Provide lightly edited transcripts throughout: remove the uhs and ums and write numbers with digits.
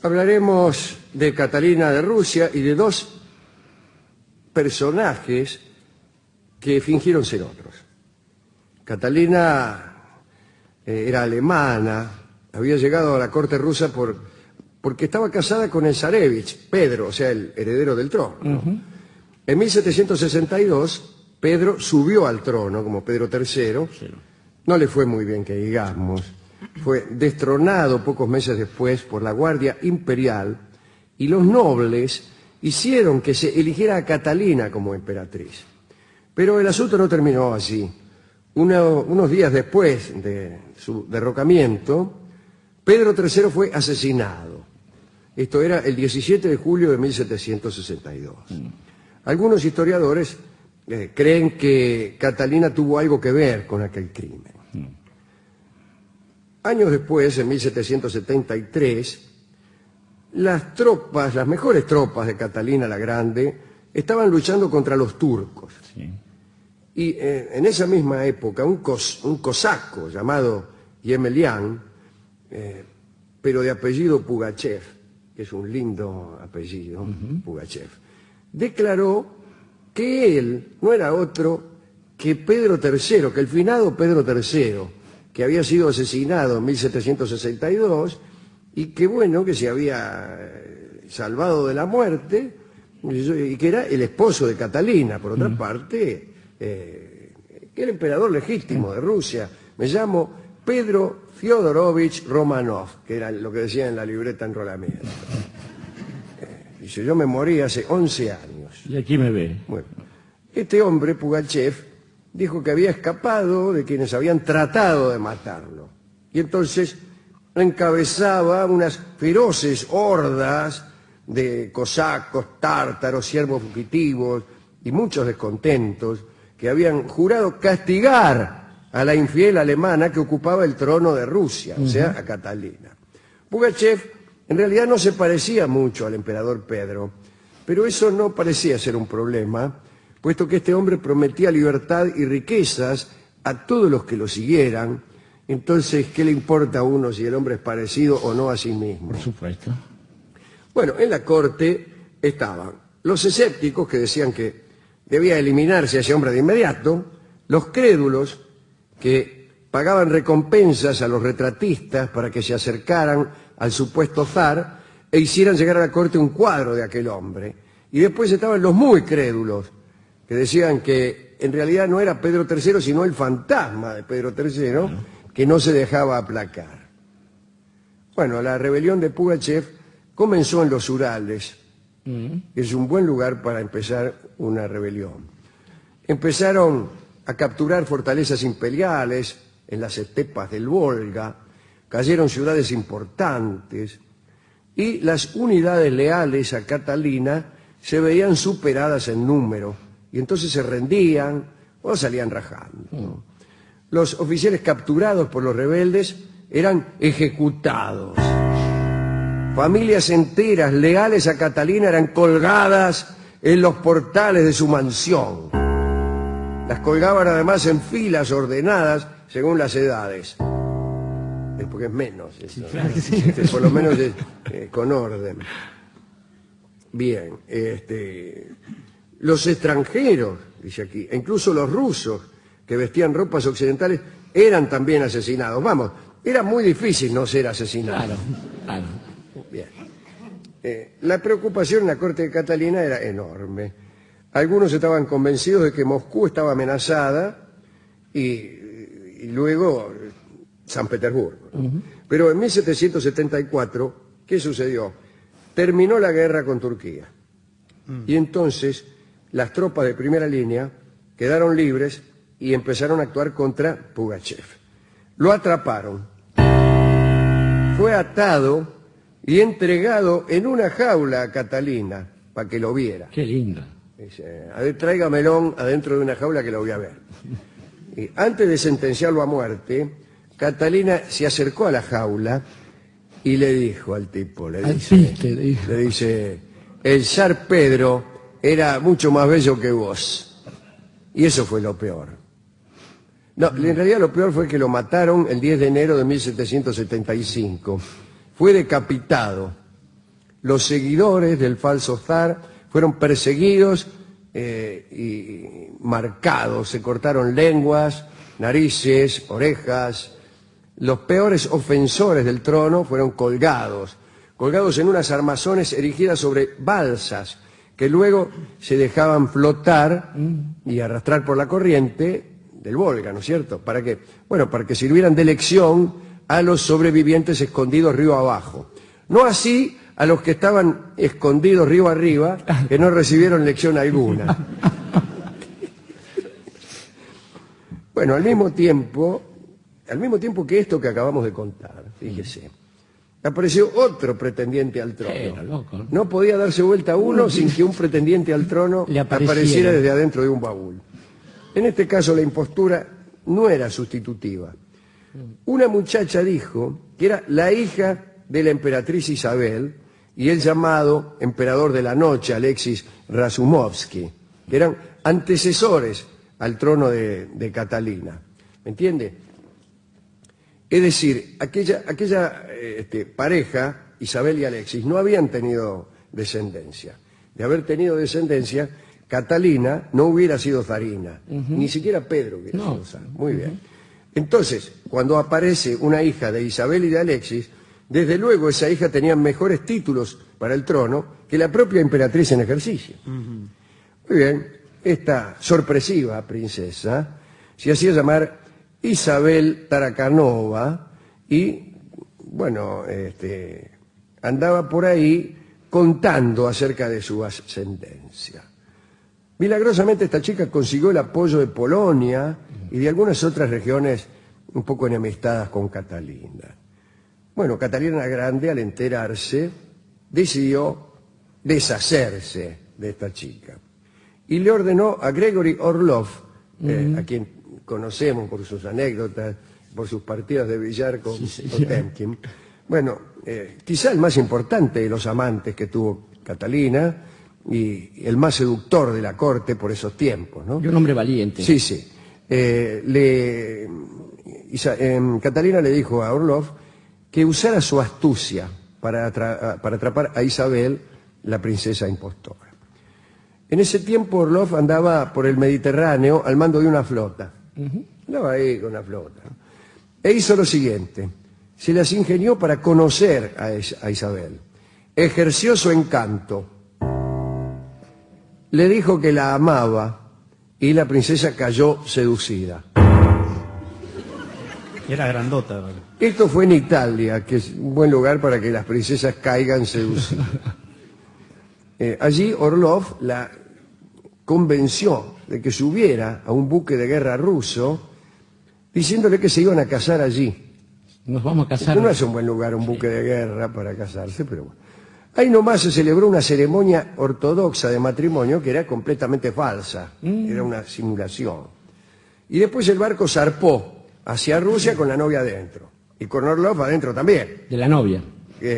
Hablaremos de Catalina de Rusia y de dos personajes que fingieron ser otros. Catalina era alemana, había llegado a la corte rusa porque estaba casada con el zarevich, Pedro, o sea, el heredero del trono. En 1762, Pedro subió al trono como Pedro III. Sí. No le fue muy bien, que digamos. Fue destronado pocos meses después por la Guardia Imperial y los nobles hicieron que se eligiera a Catalina como emperatriz. Pero el asunto no terminó así. Unos días después de su derrocamiento, Pedro III fue asesinado. Esto era el 17 de julio de 1762. Algunos historiadores creen que Catalina tuvo algo que ver con aquel crimen. Años después, en 1773, las mejores tropas de Catalina la Grande, estaban luchando contra los turcos. Sí. Y en esa misma época, un cosaco llamado Yemelián, pero de apellido Pugachev, que es un lindo apellido, Pugachev, declaró que él no era otro que Pedro III, que el finado Pedro III, que había sido asesinado en 1762 y que, bueno, que se había salvado de la muerte y que era el esposo de Catalina, por otra parte, que era el emperador legítimo de Rusia. Me llamo Pedro Fyodorovich Romanov, que era lo que decía en la libreta de enrolamiento. Dice, yo me morí hace 11 años. Y aquí me ve. Bueno, este hombre, Pugachev, dijo que había escapado de quienes habían tratado de matarlo. Y entonces encabezaba unas feroces hordas de cosacos, tártaros, siervos fugitivos y muchos descontentos que habían jurado castigar a la infiel alemana que ocupaba el trono de Rusia, o sea, a Catalina. Pugachev en realidad no se parecía mucho al emperador Pedro, pero eso no parecía ser un problema, puesto que este hombre prometía libertad y riquezas a todos los que lo siguieran. Entonces, ¿qué le importa a uno si el hombre es parecido o no a sí mismo? Por supuesto. Bueno, en la corte estaban los escépticos, que decían que debía eliminarse a ese hombre de inmediato, los crédulos, que pagaban recompensas a los retratistas para que se acercaran al supuesto zar e hicieran llegar a la corte un cuadro de aquel hombre. Y después estaban los muy crédulos, que decían que en realidad no era Pedro III, sino el fantasma de Pedro III, que no se dejaba aplacar. Bueno, la rebelión de Pugachev comenzó en los Urales. Es un buen lugar para empezar una rebelión. Empezaron a capturar fortalezas imperiales en las estepas del Volga, cayeron ciudades importantes y las unidades leales a Catalina se veían superadas en número. Y entonces se rendían o salían rajando. Los oficiales capturados por los rebeldes eran ejecutados. Familias enteras leales a Catalina eran colgadas en los portales de su mansión. Las colgaban además en filas ordenadas según las edades. Porque es menos, eso, claro, sí. Por lo menos con orden. Bien, los extranjeros, dice aquí, e incluso los rusos que vestían ropas occidentales, eran también asesinados. Vamos, era muy difícil no ser asesinado. Claro, claro. Bien. La preocupación en la corte de Catalina era enorme. Algunos estaban convencidos de que Moscú estaba amenazada y luego San Petersburgo. Pero en 1774, ¿qué sucedió? Terminó la guerra con Turquía. Y entonces las tropas de primera línea quedaron libres y empezaron a actuar contra Pugachev. Lo atraparon. Fue atado y entregado en una jaula a Catalina para que lo viera. Qué lindo. Dice, tráigamelo adentro de una jaula que lo voy a ver. Y antes de sentenciarlo a muerte, Catalina se acercó a la jaula y le dijo al tipo, le dice, el zar Pedro era mucho más bello que vos. Y eso fue lo peor. No, en realidad lo peor fue que lo mataron el 10 de enero de 1775. Fue decapitado los seguidores del falso zar fueron perseguidos y marcados, se cortaron lenguas, narices, orejas. Los peores ofensores del trono fueron colgados en unas armazones erigidas sobre balsas que luego se dejaban flotar y arrastrar por la corriente del Volga, ¿no es cierto? ¿Para qué? Bueno, para que sirvieran de lección a los sobrevivientes escondidos río abajo. No así a los que estaban escondidos río arriba, que no recibieron lección alguna. Bueno, al mismo tiempo que esto que acabamos de contar, fíjese, apareció otro pretendiente al trono. Loco. No podía darse vuelta uno sin que un pretendiente al trono apareciera desde adentro de un baúl. En este caso la impostura no era sustitutiva. Una muchacha dijo que era la hija de la emperatriz Isabel y el llamado emperador de la noche, Alexis Razumovsky, que eran antecesores al trono de Catalina. ¿Me entiende? Es decir, aquella pareja, Isabel y Alexis, no habían tenido descendencia. De haber tenido descendencia, Catalina no hubiera sido zarina, ni siquiera Pedro hubiera sido zar. Muy bien. Entonces, cuando aparece una hija de Isabel y de Alexis, desde luego esa hija tenía mejores títulos para el trono que la propia emperatriz en ejercicio. Muy bien, esta sorpresiva princesa se hacía llamar Isabel Tarakanova y, bueno, andaba por ahí contando acerca de su ascendencia. Milagrosamente esta chica consiguió el apoyo de Polonia y de algunas otras regiones un poco enemistadas con Catalina. Bueno, Catalina la Grande, al enterarse, decidió deshacerse de esta chica y le ordenó a Gregory Orlov, a quien conocemos por sus anécdotas, por sus partidas de billar con Potemkin. Bueno, quizá el más importante de los amantes que tuvo Catalina y el más seductor de la corte por esos tiempos, ¿no? Y un hombre valiente. Sí, sí. Catalina le dijo a Orlov que usara su astucia para atrapar a Isabel, la princesa impostora. En ese tiempo Orlov andaba por el Mediterráneo al mando de una flota. Andaba ahí con una flota. E hizo lo siguiente: se las ingenió para conocer a Isabel. Ejerció su encanto. Le dijo que la amaba y la princesa cayó seducida. Era grandota. ¿Vale? Esto fue en Italia, que es un buen lugar para que las princesas caigan seducidas. Allí Orlov la convenció de que subiera a un buque de guerra ruso, diciéndole que se iban a casar allí. Nos vamos a casar. No es un buen lugar un buque de guerra para casarse, pero bueno. Ahí nomás se celebró una ceremonia ortodoxa de matrimonio que era completamente falsa, era una simulación. Y después el barco zarpó hacia Rusia con la novia adentro, y con Orlov adentro también. De la novia.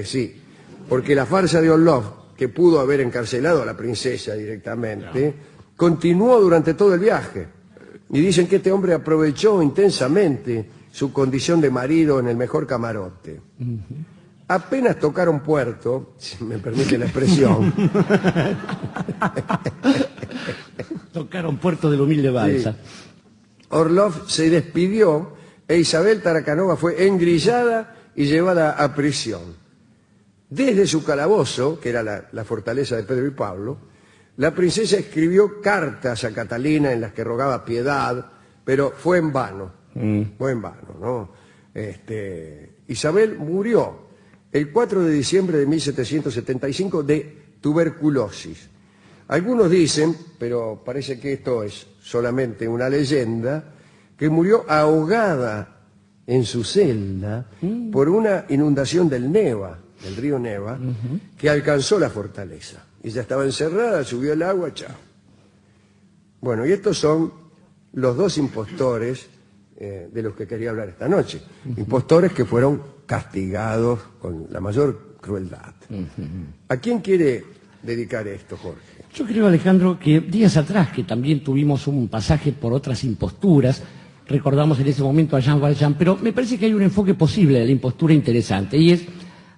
Sí, porque la farsa de Orlov, que pudo haber encarcelado a la princesa directamente, continuó durante todo el viaje. Y dicen que este hombre aprovechó intensamente su condición de marido en el mejor camarote. Apenas tocaron puerto, si me permite la expresión. Tocaron puerto del humilde balsa. Sí. Orlov se despidió e Isabel Tarakanova fue engrillada y llevada a prisión. Desde su calabozo, que era la fortaleza de Pedro y Pablo, la princesa escribió cartas a Catalina en las que rogaba piedad, pero fue en vano. Fue en vano, ¿no? Isabel murió el 4 de diciembre de 1775 de tuberculosis. Algunos dicen, pero parece que esto es solamente una leyenda, que murió ahogada en su celda por una inundación del Neva, del río Neva, que alcanzó la fortaleza. Ella estaba encerrada, subió el agua, chao. Bueno, y estos son los dos impostores de los que quería hablar esta noche. Impostores que fueron castigados con la mayor crueldad. ¿A quién quiere dedicar esto, Jorge? Yo creo, Alejandro, que días atrás, que también tuvimos un pasaje por otras imposturas, recordamos en ese momento a Jean Valjean, pero me parece que hay un enfoque posible de la impostura interesante, y es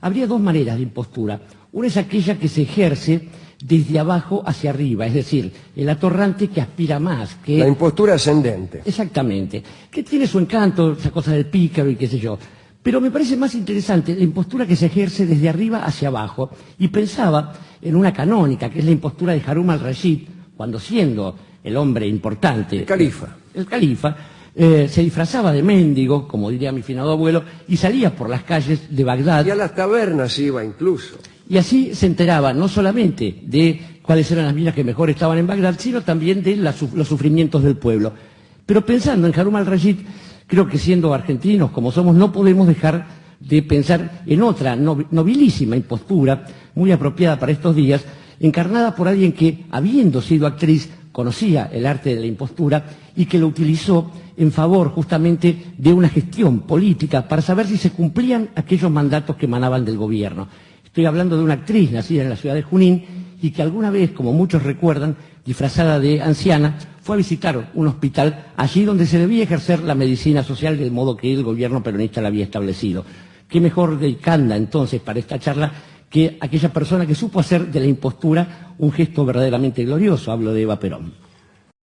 habría dos maneras de impostura. Una es aquella que se ejerce desde abajo hacia arriba, es decir, el atorrante que aspira más, que... La impostura ascendente. Exactamente, que tiene su encanto, esa cosa del pícaro y qué sé yo. Pero me parece más interesante la impostura que se ejerce desde arriba hacia abajo. Y pensaba en una canónica, que es la impostura de Harun al-Rashid, cuando siendo el hombre importante... El califa. El califa se disfrazaba de mendigo, como diría mi finado abuelo, y salía por las calles de Bagdad. Y a las tabernas iba incluso. Y así se enteraba no solamente de cuáles eran las vidas que mejor estaban en Bagdad, sino también de los sufrimientos del pueblo. Pero pensando en Harun al-Rashid, creo que siendo argentinos como somos, no podemos dejar de pensar en otra nobilísima impostura, muy apropiada para estos días, encarnada por alguien que, habiendo sido actriz, conocía el arte de la impostura y que lo utilizó en favor justamente de una gestión política para saber si se cumplían aquellos mandatos que emanaban del gobierno. Estoy hablando de una actriz nacida en la ciudad de Junín y que alguna vez, como muchos recuerdan, disfrazada de anciana, fue a visitar un hospital allí donde se debía ejercer la medicina social del modo que el gobierno peronista la había establecido. ¿Qué mejor dedicanda entonces para esta charla que aquella persona que supo hacer de la impostura un gesto verdaderamente glorioso? Hablo de Eva Perón.